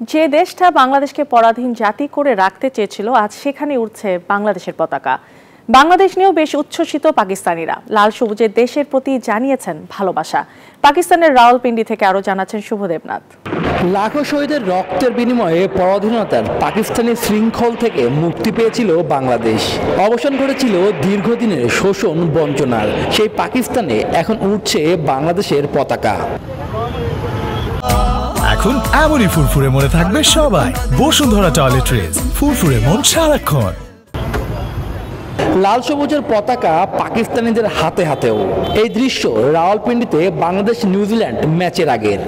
যে দেশটা বাংলাদেশকে পরাধীন জাতি করে রাখতে চেয়েছিল আজ সেখানে উঠছে বাংলাদেশের পতাকা। বাংলাদেশ নিয়েও বেশ উচ্ছ্বসিত পাকিস্তানিরা। লাল সবুজের দেশের প্রতি জানিয়েছেন ভালোবাসা। পাকিস্তানের রাওয়ালপিন্ডি থেকে আরো জানাচ্ছেন শুভদেবনাথ। লাখো শহীদের রক্তের বিনিময়ে পরাধীনতার পাকিস্তানি শৃঙ্খল থেকে মুক্তি পেয়েছিল বাংলাদেশ। অবসান ঘটেছিল দীর্ঘদিনের শোষণ বঞ্চনার। সেই পাকিস্তানে এখন উঠছে বাংলাদেশের পতাকা। এখন এমনই ফুরফুরে মনে থাকবে সবাই। বসুন্ধরা টয়লেট্রিজ, ফুরফুরে মন সারাক্ষণ। লাল সবুজের পতাকা পাকিস্তানিদের হাতে হাতেও। এই দৃশ্য রাওয়ালপিন্ডিতে বাংলাদেশ নিউজিল্যান্ড ম্যাচের আগের।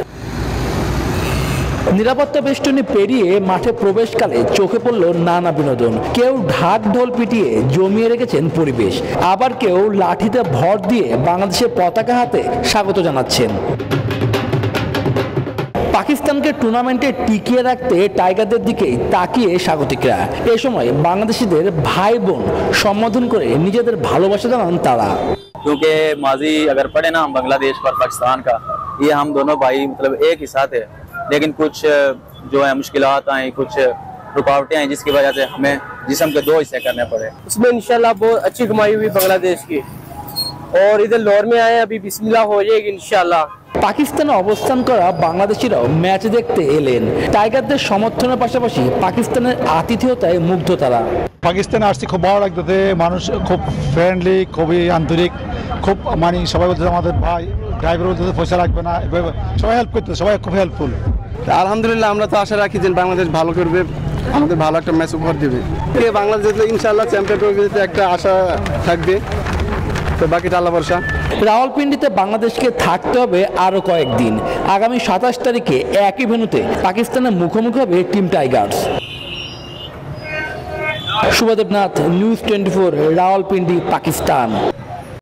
নিরাপত্তা বেষ্টনী পেরিয়ে মাঠে প্রবেশকালে চোখে পড়ল নানা বিনোদন। কেউ ঢাক ঢোল পিটিয়ে জমিয়ে রেখেছেন পরিবেশ, আবার কেউ লাঠিতে ভর দিয়ে বাংলাদেশের পতাকা হাতে স্বাগত জানাচ্ছেন। পাকিস্তানকে টুর্নামেন্টে টিকিয়ে রাখতে টাইগারদের দিকেই তাকিয়ে স্বাগতিকরা। এ সময় বাংলাদেশিদের ভাই বোন সম্বোধন করে নিজেদের ভালোবাসা জানান তারা। क्योंकि माजी अगर पढ़े ना हम बांग्लादेश और पाकिस्तान का, ये हम दोनों भाई मतलब एक ही साथ है, लेकिन कुछ जो है मुश्किलात आई, कुछ रुकावटें आई जिसकी वजह से हमें जिस्म के दो हिस्से करने पड़े। इसमें इंशाल्लाह बहुत अच्छी कमाई हुई बांग्लादेश की, और इधर लाहौर में आए अभी बिस्मिल्लाह हो जाएगी इंशाल्लाह। পাকিস্তানে অবস্থান করা বাংলাদেশিরাও ম্যাচ দেখতে এলেন। টাইগারদের সমর্থনের পাশাপাশি পাকিস্তানের আতিথেয়তায় মুগ্ধ তারা। পাকিস্তানে আসছি, খুব ভালো লাগতেছে। মানুষ খুব ফ্রেন্ডলি, খুবই আন্তরিক, খুব মানে সবাই বলতেছে আমাদের ভাই, ড্রাইভার বলতেছে পয়সা লাগবে না, সবাই হেল্প করতেছে, সবাই খুব হেল্পফুল। আলহামদুলিল্লাহ, আমরা তো আশা রাখি যে বাংলাদেশ ভালো করবে, আমাদের ভালো একটা ম্যাচ উপহার দেবে। বাংলাদেশ ইনশাআল্লাহ চ্যাম্পিয়ন হবে, একটা আশা থাকবে, তো বাকিটা আল্লাহ ভরসা। রাওয়ালপিন্ডিতে বাংলাদেশকে থাকতে হবে আরো কয়েকদিন। আগামী 27 তারিখে একই ভেন্যুতে পাকিস্তানের মুখোমুখি হবে team Tigers. Shubhadeb Nath, news 24, Rawalpindi, Pakistan.